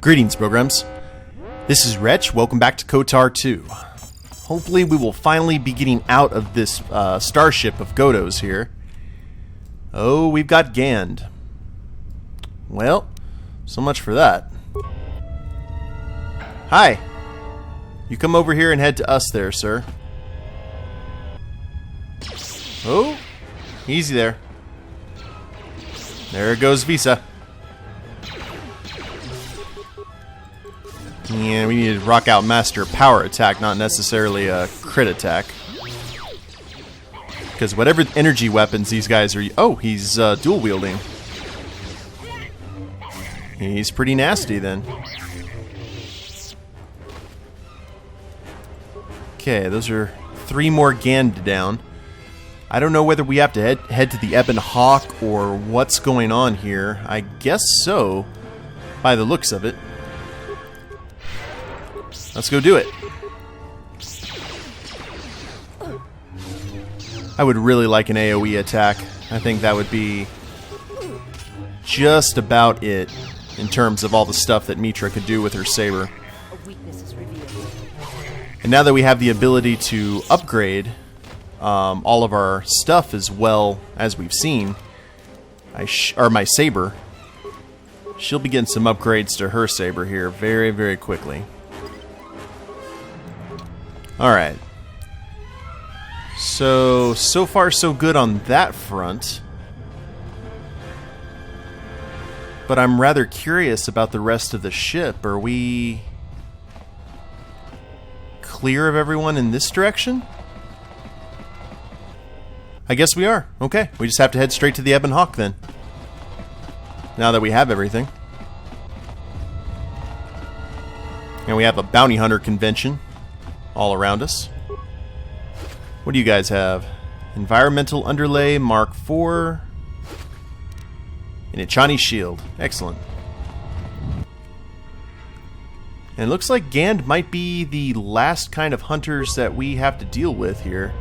Greetings, programs. This is Wretch. Welcome back to KOTOR II. Hopefully we will finally be getting out of this Starship of Goto's here. Oh, we've got Gand. Well, so much for that. Hi. You come over here and head to us there, sir. Oh, easy there. There goes Visa. Yeah, we need to rock out Master Power Attack, not necessarily a crit attack. Because whatever energy weapons these guys are... Oh, he's dual wielding. He's pretty nasty then. Okay, those are 3 more Gand down. I don't know whether we have to head to the Ebon Hawk or what's going on here. I guess so, by the looks of it. Let's go do it. I would really like an AoE attack. I think that would be just about it in terms of all the stuff that Meetra could do with her saber. And now that we have the ability to upgrade all of our stuff as well as we've seen, my saber, she'll be getting some upgrades to her saber here very, very quickly. Alright. So far so good on that front. But I'm rather curious about the rest of the ship. Are we clear of everyone in this direction? I guess we are. Okay, we just have to head straight to the Ebon Hawk then. Now that we have everything. And we have a bounty hunter convention all around us. What do you guys have? Environmental underlay Mark IV. And a Chani shield. Excellent. And it looks like Gand might be the last kind of hunters that we have to deal with here.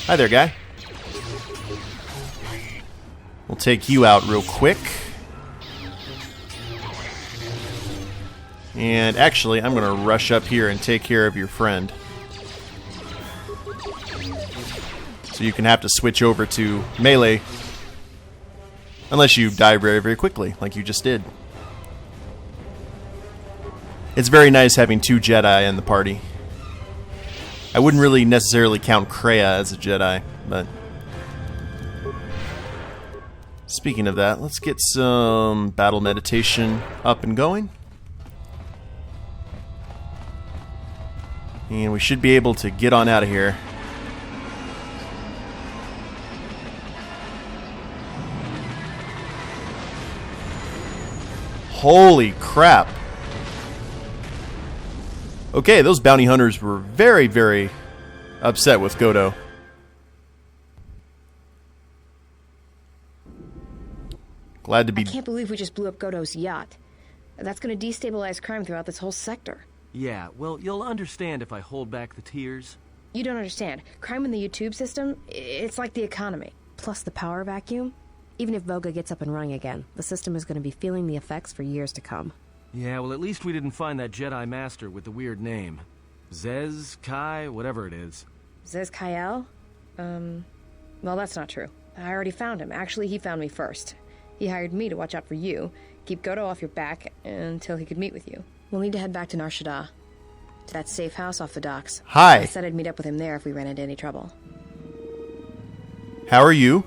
Hi there, guy. We'll take you out real quick. And actually, I'm going to rush up here and take care of your friend. So you can have to switch over to melee. Unless you die very, very quickly, like you just did. It's very nice having 2 Jedi in the party. I wouldn't really necessarily count Kreia as a Jedi, but... Speaking of that, let's get some battle meditation up and going. And we should be able to get on out of here. Holy crap. Okay, those bounty hunters were very, very upset with Goto. Glad to be... I can't believe we just blew up Goto's yacht. That's going to destabilize crime throughout this whole sector. Yeah, well, you'll understand if I hold back the tears. You don't understand. Crime in the YouTube system, it's like the economy. Plus the power vacuum. Even if Voga gets up and running again, the system is going to be feeling the effects for years to come. Yeah, well, at least we didn't find that Jedi Master with the weird name. Zez, Kai, whatever it is. Zez Kyle? Well, that's not true. I already found him. Actually, he found me first. He hired me to watch out for you, keep Goto off your back until he could meet with you. We'll need to head back to Nar Shaddaa, to that safe house off the docks. Hi. I said I'd meet up with him there if we ran into any trouble. How are you?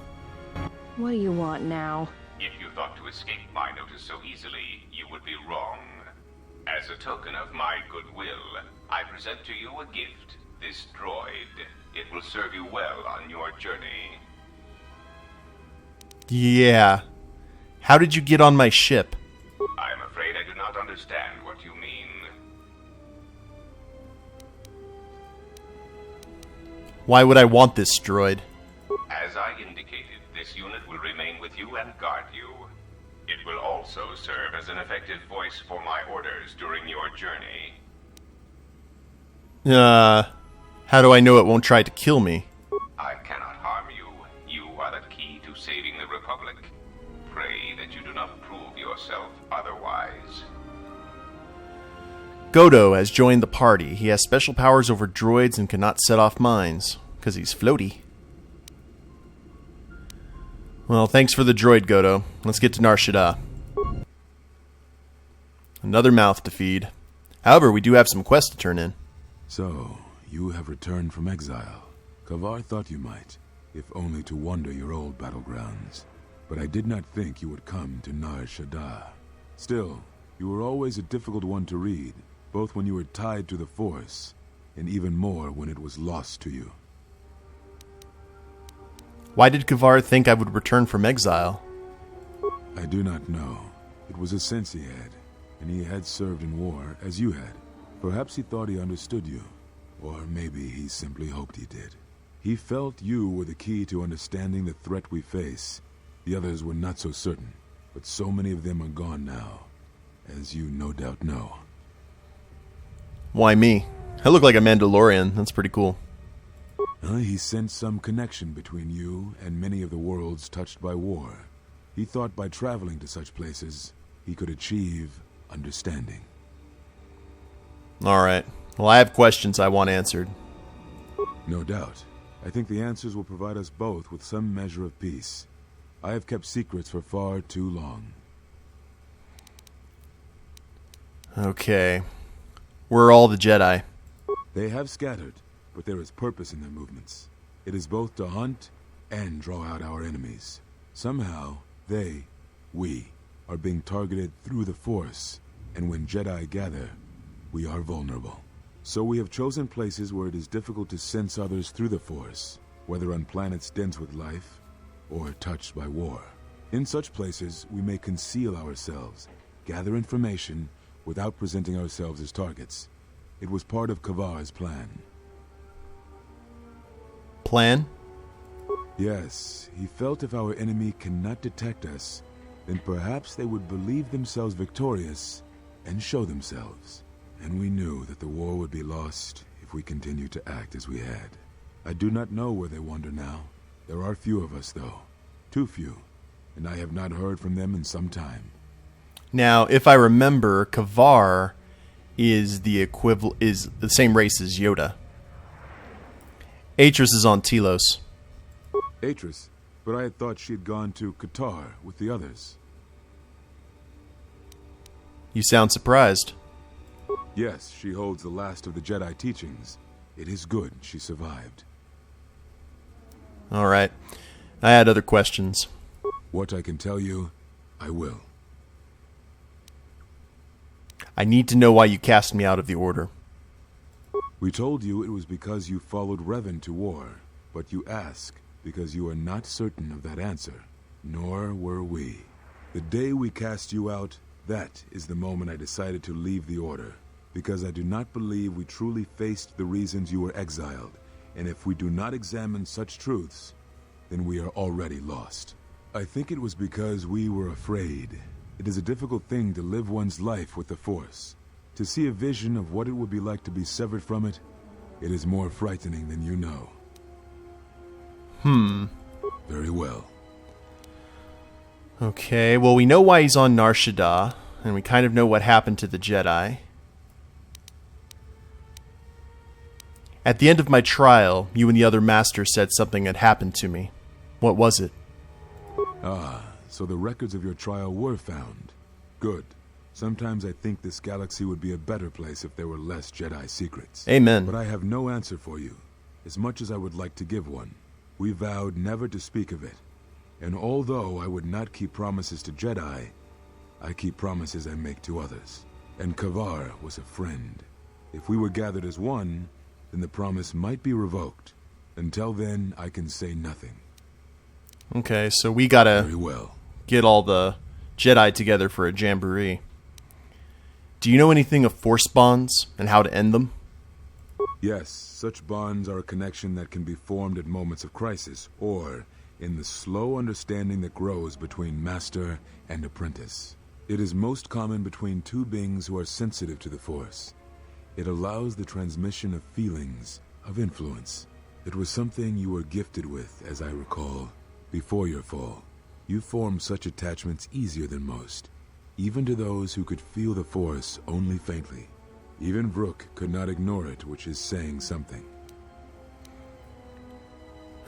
What do you want now? If you thought to escape my notice so easily, you would be wrong. As a token of my goodwill, I present to you a gift, this droid. It will serve you well on your journey. Yeah. How did you get on my ship? I am afraid I do not understand what you mean. Why would I want this droid? As I indicated, this unit will remain with you and guard you. It will also serve as an effective voice for my orders during your journey. How do I know it won't try to kill me? I cannot harm you. You are the key to saving the Republic. Pray that you do not prove your yourself otherwise. Goto has joined the party. He has special powers over droids and cannot set off mines, because he's floaty. Well, thanks for the droid, Goto. Let's get to Nar Shaddaa. Another mouth to feed. However, we do have some quests to turn in. So, you have returned from exile. Kivar thought you might, if only to wander your old battlegrounds. But I did not think you would come to Nar Shaddaa. Still, you were always a difficult one to read, both when you were tied to the Force, and even more when it was lost to you. Why did Kivar think I would return from exile? I do not know. It was a sense he had, and he had served in war, as you had. Perhaps he thought he understood you, or maybe he simply hoped he did. He felt you were the key to understanding the threat we face. The others were not so certain, but so many of them are gone now, as you no doubt know. Why me? I look like a Mandalorian. That's pretty cool. He sensed some connection between you and many of the worlds touched by war. He thought by traveling to such places, he could achieve understanding. Alright. Well, I have questions I want answered. No doubt. I think the answers will provide us both with some measure of peace. I have kept secrets for far too long. Okay. Where are all the Jedi? They have scattered, but there is purpose in their movements. It is both to hunt and draw out our enemies. Somehow, we, are being targeted through the Force, and when Jedi gather, we are vulnerable. So we have chosen places where it is difficult to sense others through the Force, whether on planets dense with life, or touched by war. In such places, we may conceal ourselves, gather information, without presenting ourselves as targets. It was part of Kivar's plan. Plan? Yes, he felt if our enemy cannot detect us, then perhaps they would believe themselves victorious and show themselves. And we knew that the war would be lost if we continued to act as we had. I do not know where they wander now. There are few of us, though. Too few. And I have not heard from them in some time. Now, if I remember, Kivar is the same race as Yoda. Atris is on Telos. Atris? But I had thought she had gone to KOTOR with the others. You sound surprised. Yes, she holds the last of the Jedi teachings. It is good she survived. Alright. I had other questions. What I can tell you, I will. I need to know why you cast me out of the Order. We told you it was because you followed Revan to war, but you ask because you are not certain of that answer. Nor were we. The day we cast you out, that is the moment I decided to leave the Order, because I do not believe we truly faced the reasons you were exiled, and if we do not examine such truths, then we are already lost. I think it was because we were afraid. It is a difficult thing to live one's life with the Force. To see a vision of what it would be like to be severed from it, it is more frightening than you know. Very well. Okay, well, we know why he's on Nar Shaddaa, and we kind of know what happened to the Jedi. At the end of my trial, you and the other masters said something had happened to me. What was it? Ah, so the records of your trial were found. Good. Sometimes I think this galaxy would be a better place if there were less Jedi secrets. Amen. But I have no answer for you, as much as I would like to give one. We vowed never to speak of it. And although I would not keep promises to Jedi, I keep promises I make to others. And Kivar was a friend. If we were gathered as one, then the promise might be revoked. Until then, I can say nothing. Okay, so we gotta Very well. get all the Jedi together for a jamboree. Do you know anything of Force bonds and how to end them? Yes, such bonds are a connection that can be formed at moments of crisis, or in the slow understanding that grows between master and apprentice. It is most common between two beings who are sensitive to the Force. It allows the transmission of feelings, of influence. It was something you were gifted with, as I recall, before your fall. You formed such attachments easier than most. even to those who could feel the Force only faintly. Even Vrook could not ignore it, which is saying something.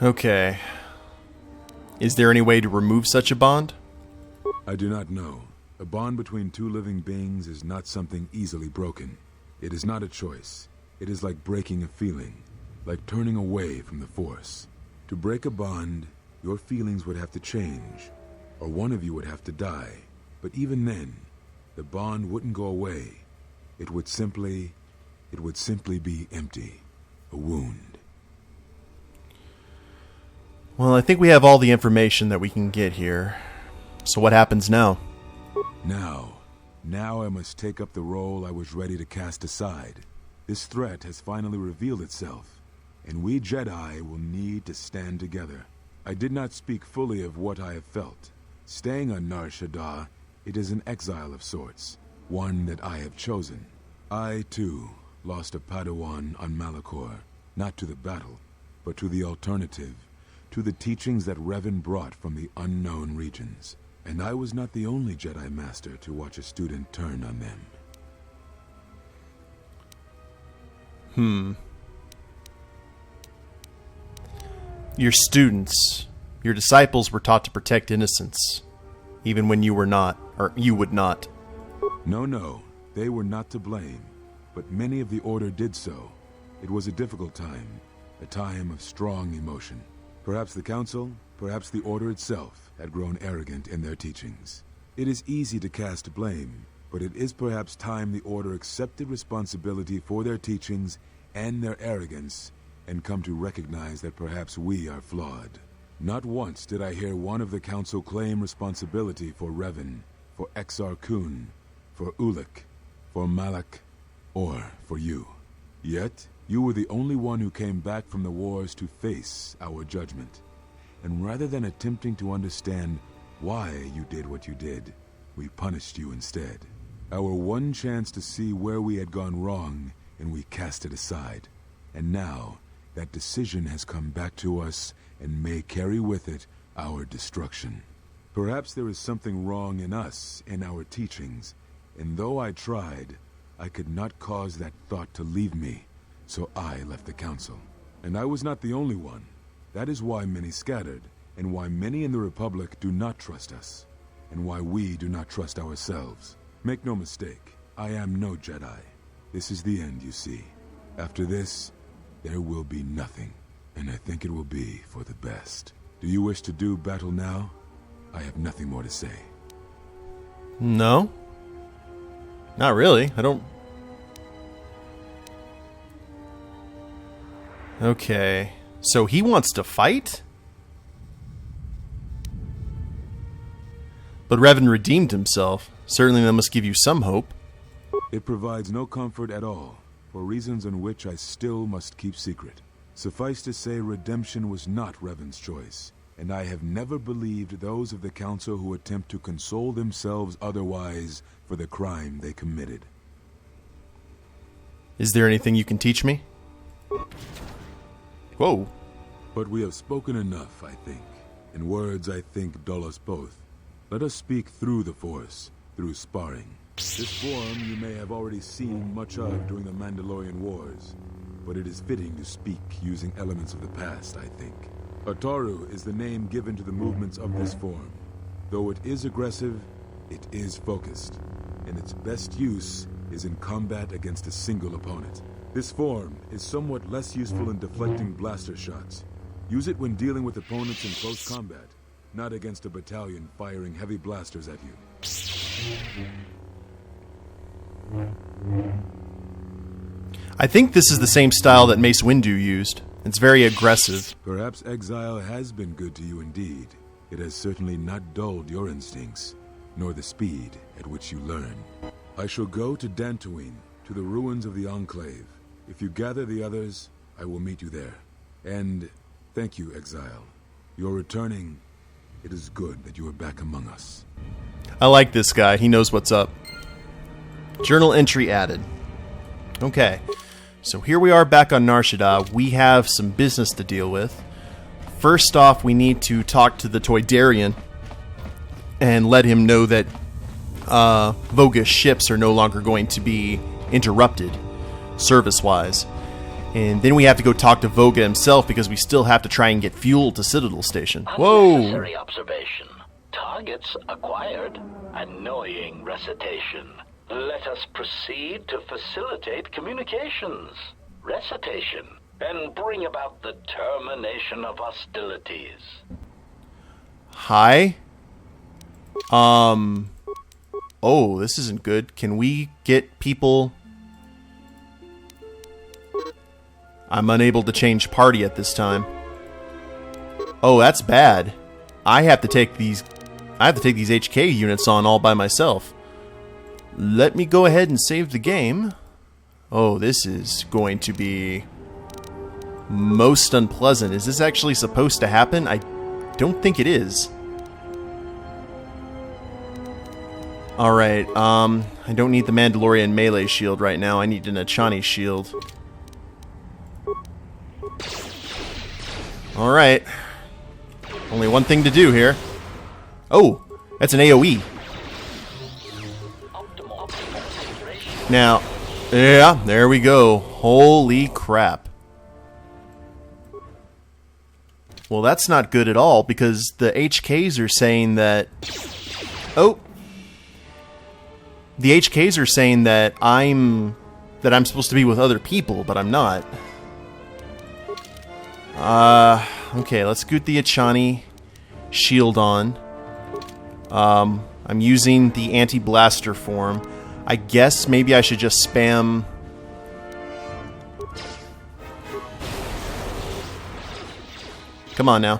Okay. Is there any way to remove such a bond? I do not know. A bond between two living beings is not something easily broken. It is not a choice. It is like breaking a feeling, like turning away from the Force. To break a bond, your feelings would have to change, or one of you would have to die. But even then, the bond wouldn't go away. It would simply be empty. A wound. Well, I think we have all the information that we can get here. So what happens now? Now I must take up the role I was ready to cast aside. This threat has finally revealed itself, and we Jedi will need to stand together. I did not speak fully of what I have felt. Staying on Nar Shaddaa, it is an exile of sorts, one that I have chosen. I, too, lost a Padawan on Malachor, not to the battle, but to the alternative, to the teachings that Revan brought from the unknown regions. And I was not the only Jedi Master to watch a student turn on them. Your students, your disciples were taught to protect innocence, even when you were not, or you would not. No, they were not to blame, but many of the Order did so. It was a difficult time, a time of strong emotion. Perhaps the Council, perhaps the Order itself, had grown arrogant in their teachings. It is easy to cast blame, but it is perhaps time the Order accepted responsibility for their teachings and their arrogance, and come to recognize that perhaps we are flawed. Not once did I hear one of the Council claim responsibility for Revan, for Exar Kun, for Ulik, for Malak, or for you. Yet, you were the only one who came back from the wars to face our judgment. And rather than attempting to understand why you did what you did, we punished you instead. Our one chance to see where we had gone wrong, and we cast it aside. And now, that decision has come back to us and may carry with it our destruction. Perhaps there is something wrong in us, in our teachings, and though I tried, I could not cause that thought to leave me, so I left the Council. And I was not the only one. That is why many scattered, and why many in the Republic do not trust us, and why we do not trust ourselves. Make no mistake, I am no Jedi. This is the end, you see. After this, there will be nothing, and I think it will be for the best. Do you wish to do battle now? I have nothing more to say. No. Not really. I don't... Okay. So he wants to fight? But Revan redeemed himself. Certainly that must give you some hope. It provides no comfort at all, for reasons on which I still must keep secret. Suffice to say, redemption was not Revan's choice, and I have never believed those of the Council who attempt to console themselves otherwise for the crime they committed. Is there anything you can teach me? Whoa. But we have spoken enough, I think. And words, I think, dull us both. Let us speak through the Force, through sparring. This form you may have already seen much of during the Mandalorian Wars, but it is fitting to speak using elements of the past, I think. Ataru is the name given to the movements of this form. Though it is aggressive, it is focused, and its best use is in combat against a single opponent. This form is somewhat less useful in deflecting blaster shots. Use it when dealing with opponents in close combat, not against a battalion firing heavy blasters at you. I think this is the same style that Mace Windu used. It's very aggressive. Perhaps Exile has been good to you indeed. It has certainly not dulled your instincts, nor the speed at which you learn. I shall go to Dantooine, to the ruins of the Enclave. If you gather the others, I will meet you there. And thank you, Exile. You're returning. It is good that you are back among us. I like this guy. He knows what's up. Journal entry added. Okay. So here we are back on Nar Shaddaa. We have some business to deal with. First off, we need to talk to the Toydarian and let him know that Voga's ships are no longer going to be interrupted, service-wise. And then we have to go talk to Voga himself because we still have to try and get fuel to Citadel Station. Whoa! Unnecessary observation. Targets acquired. Annoying recitation. Let us proceed to facilitate communications. Recitation. And bring about the termination of hostilities. Hi? Oh, this isn't good. Can we get people... I'm unable to change party at this time. Oh, that's bad. I have to take these HK units on all by myself. Let me go ahead and save the game. Oh, this is going to be most unpleasant. Is this actually supposed to happen? I don't think it is. Alright, I don't need the Mandalorian melee shield right now. I need an Achani shield. Alright. Only one thing to do here. Oh, that's an AoE. Now, yeah, there we go. Holy crap. Well, that's not good at all, because the HKs are saying that... Oh! The HKs are saying that I'm supposed to be with other people, but I'm not. Okay, let's get the Achani shield on. I'm using the anti-blaster form. I guess maybe I should just spam... Come on now.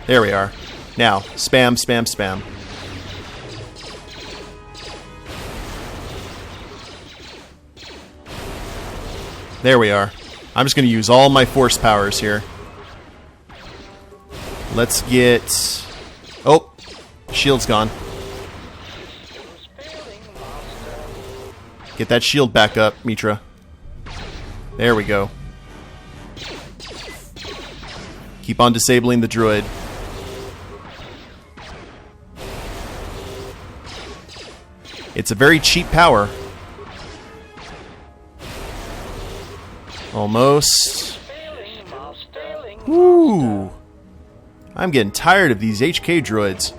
There we are. Now, spam, spam, spam. There we are. I'm just going to use all my force powers here. Let's get... Oh! Shield's gone. Get that shield back up, Meetra. There we go. Keep on disabling the droid. It's a very cheap power. Almost. Woo! I'm getting tired of these HK droids.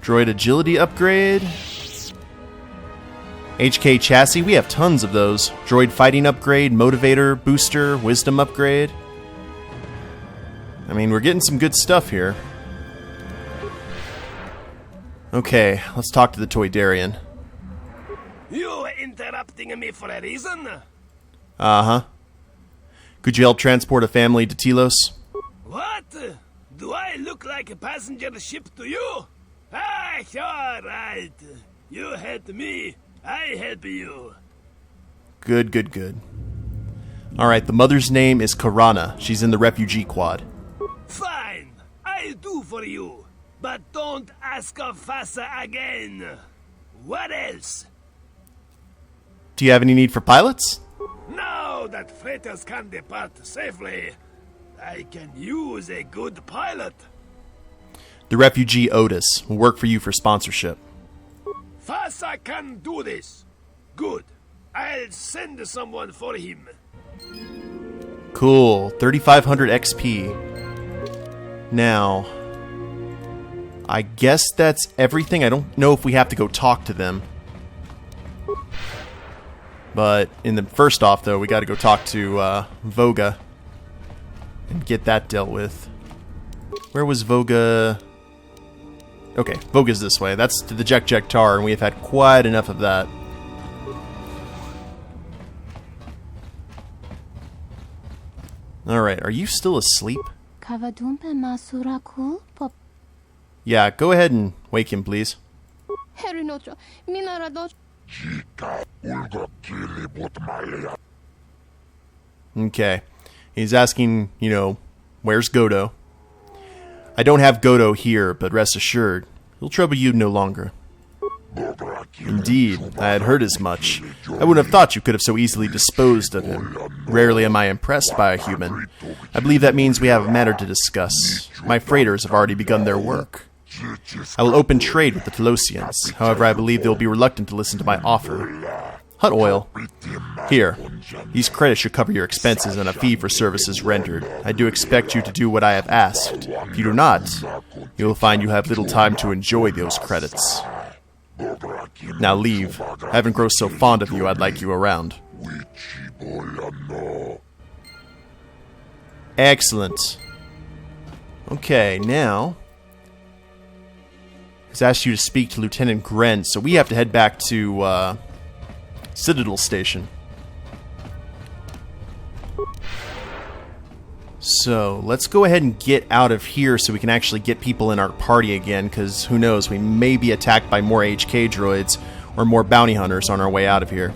Droid agility upgrade. HK chassis, we have tons of those. Droid fighting upgrade, motivator, booster, wisdom upgrade. I mean, we're getting some good stuff here. Okay, let's talk to the Toydarian. You interrupting me for a reason? Uh-huh. Could you help transport a family to Telos? What? Do I look like a passenger ship to you? Ah, alright. You help me, I help you. Good, good, good. Alright, the mother's name is Karana. She's in the refugee quad. Fine, I'll do for you. But don't ask of Fasa again. What else? Do you have any need for pilots? Now that freighters can depart safely, I can use a good pilot. The refugee Otis will work for you for sponsorship. Fasa can do this. Good. I'll send someone for him. Cool. 3,500 XP. Now, I guess that's everything. I don't know if we have to go talk to them. But in the first off, though, we got to go talk to Voga and get that dealt with. Where was Voga? Okay, Voga's this way. That's to the Jek-Jek-Tar, and we have had quite enough of that. Alright, are you still asleep? Yeah, go ahead and wake him, please. Okay. He's asking, you know, where's Goto? I don't have Goto here, but rest assured, he'll trouble you no longer. Indeed, I had heard as much. I wouldn't have thought you could have so easily disposed of him. Rarely am I impressed by a human. I believe that means we have a matter to discuss. My freighters have already begun their work. I will open trade with the Telosians. However, I believe they will be reluctant to listen to my offer. Hut oil. Here. These credits should cover your expenses and a fee for services rendered. I do expect you to do what I have asked. If you do not, you will find you have little time to enjoy those credits. Now leave. I haven't grown so fond of you, I'd like you around. Excellent. Okay, now he's asked you to speak to Lieutenant Gren, so we have to head back to Citadel Station. So let's go ahead and get out of here so we can actually get people in our party again, because who knows, we may be attacked by more HK droids or more bounty hunters on our way out of here.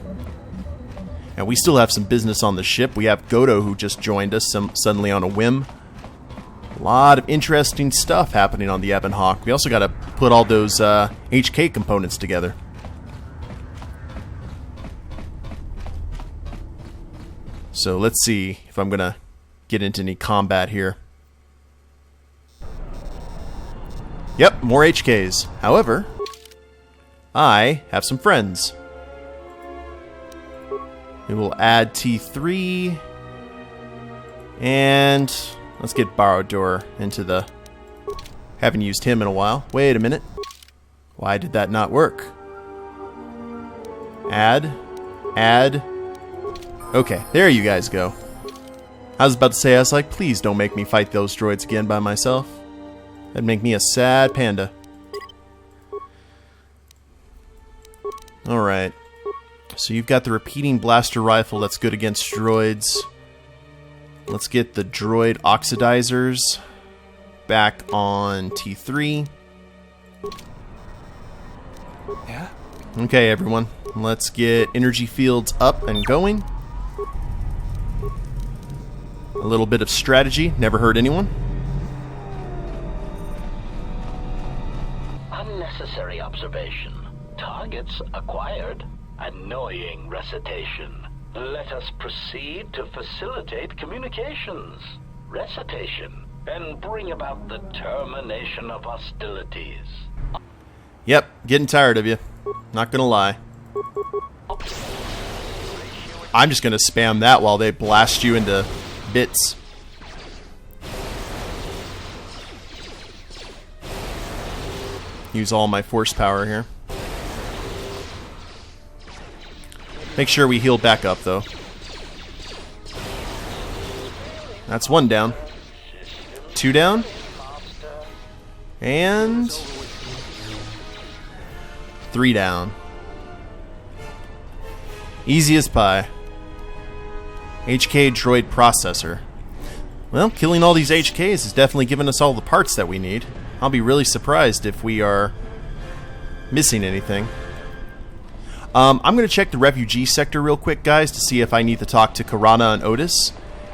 And we still have some business on the ship. We have Goto, who just joined us suddenly on a whim. A lot of interesting stuff happening on the Ebon Hawk. We also got to put all those HK components together. So let's see if I'm going to get into any combat here. Yep, more HKs. However, I have some friends. We will add T3. And let's get Barad-dûr into the... Haven't used him in a while. Wait a minute. Why did that not work? Add. Okay, there you guys go. I was about to say, I was like, please don't make me fight those droids again by myself. That'd make me a sad panda. Alright. So you've got the repeating blaster rifle that's good against droids. Let's get the droid oxidizers back on T3. Yeah? Okay, everyone. Let's get energy fields up and going. A little bit of strategy. Never hurt anyone. Unnecessary observation. Targets acquired. Annoying recitation. Let us proceed to facilitate communications. Recitation. And bring about the termination of hostilities. Yep, getting tired of you. Not gonna lie. I'm just gonna spam that while they blast you into bits. Use all my force power here. Make sure we heal back up, though. That's one down. Two down. And... three down. Easy as pie. HK droid processor. Well, killing all these HKs has definitely given us all the parts that we need. I'll be really surprised if we are missing anything. I'm going to check the refugee sector real quick, guys, to see if I need to talk to Karana and Otis.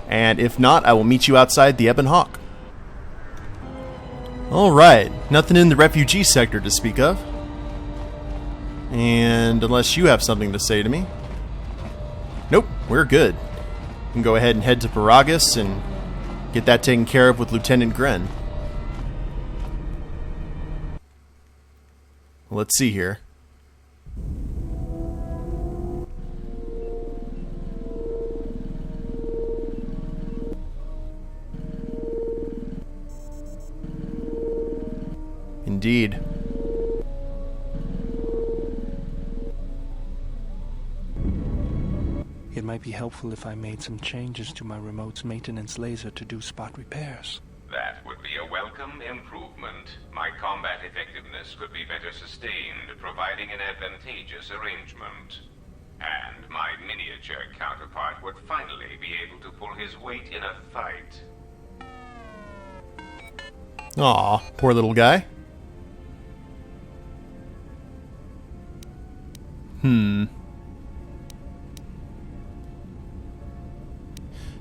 And if not, I will meet you outside the Ebon Hawk. Alright, nothing in the refugee sector to speak of. And unless you have something to say to me. Nope, we're good. We can go ahead and head to Paragus and get that taken care of with Lieutenant Gren. Let's see here. Indeed. It might be helpful if I made some changes to my remote's maintenance laser to do spot repairs. That would be a welcome improvement. My combat effectiveness could be better sustained, providing an advantageous arrangement. And my miniature counterpart would finally be able to pull his weight in a fight. Aw, poor little guy.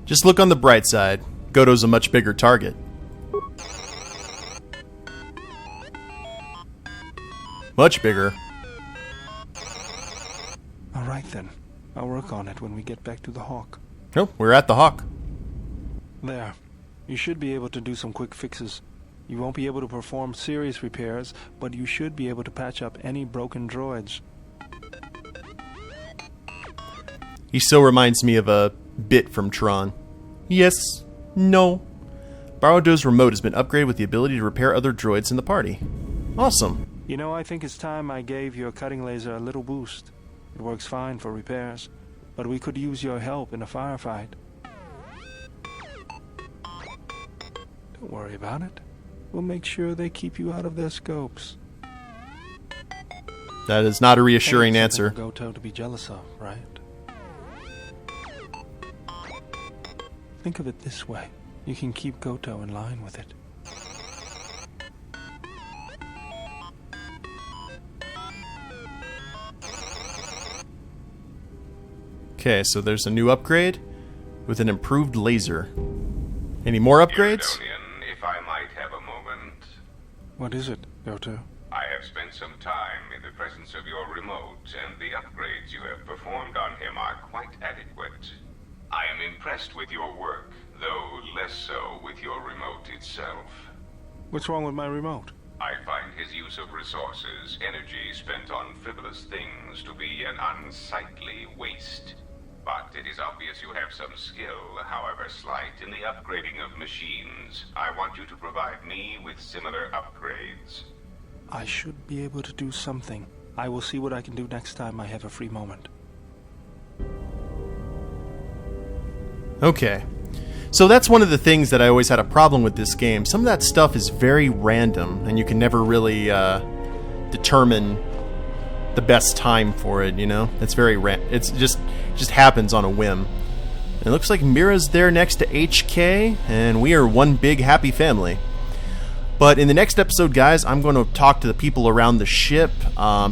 Just look on the bright side. Goto's a much bigger target. Much bigger. Alright then. I'll work on it when we get back to the Hawk. Oh, we're at the Hawk. There. You should be able to do some quick fixes. You won't be able to perform serious repairs, but you should be able to patch up any broken droids. He so reminds me of a bit from Tron. Yes. No. Barrow-Doe's remote has been upgraded with the ability to repair other droids in the party. Awesome. You know, I think it's time I gave your cutting laser a little boost. It works fine for repairs, but we could use your help in a firefight. Don't worry about it. We'll make sure they keep you out of their scopes. That is not a reassuring answer. Goto to be jealous of, right? Think of it this way. You can keep Goto in line with it. Okay, so there's a new upgrade with an improved laser. Any more upgrades? Caledonian, if I might have a moment. What is it, Goto? I have spent some time in the presence of your remote, and the upgrades you have performed on him are quite adequate. I am impressed with your work, though less so with your remote itself. What's wrong with my remote? I find his use of resources, energy spent on frivolous things, to be an unsightly waste. But it is obvious you have some skill, however slight, in the upgrading of machines. I want you to provide me with similar upgrades. I should be able to do something. I will see what I can do next time I have a free moment. Okay. So that's one of the things that I always had a problem with this game. Some of that stuff is very random, and you can never really determine the best time for it, you know? It's very it's just happens on a whim. And it looks like Mira's there next to HK, and we are one big happy family. But in the next episode, guys, I'm going to talk to the people around the ship,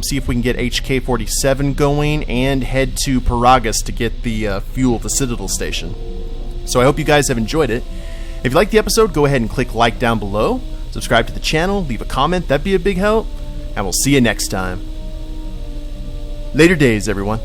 see if we can get HK-47 going, and head to Paragus to get the fuel at the Citadel station. So I hope you guys have enjoyed it. If you liked the episode, go ahead and click like down below, subscribe to the channel, leave a comment, that'd be a big help, and we'll see you next time. Later days, everyone.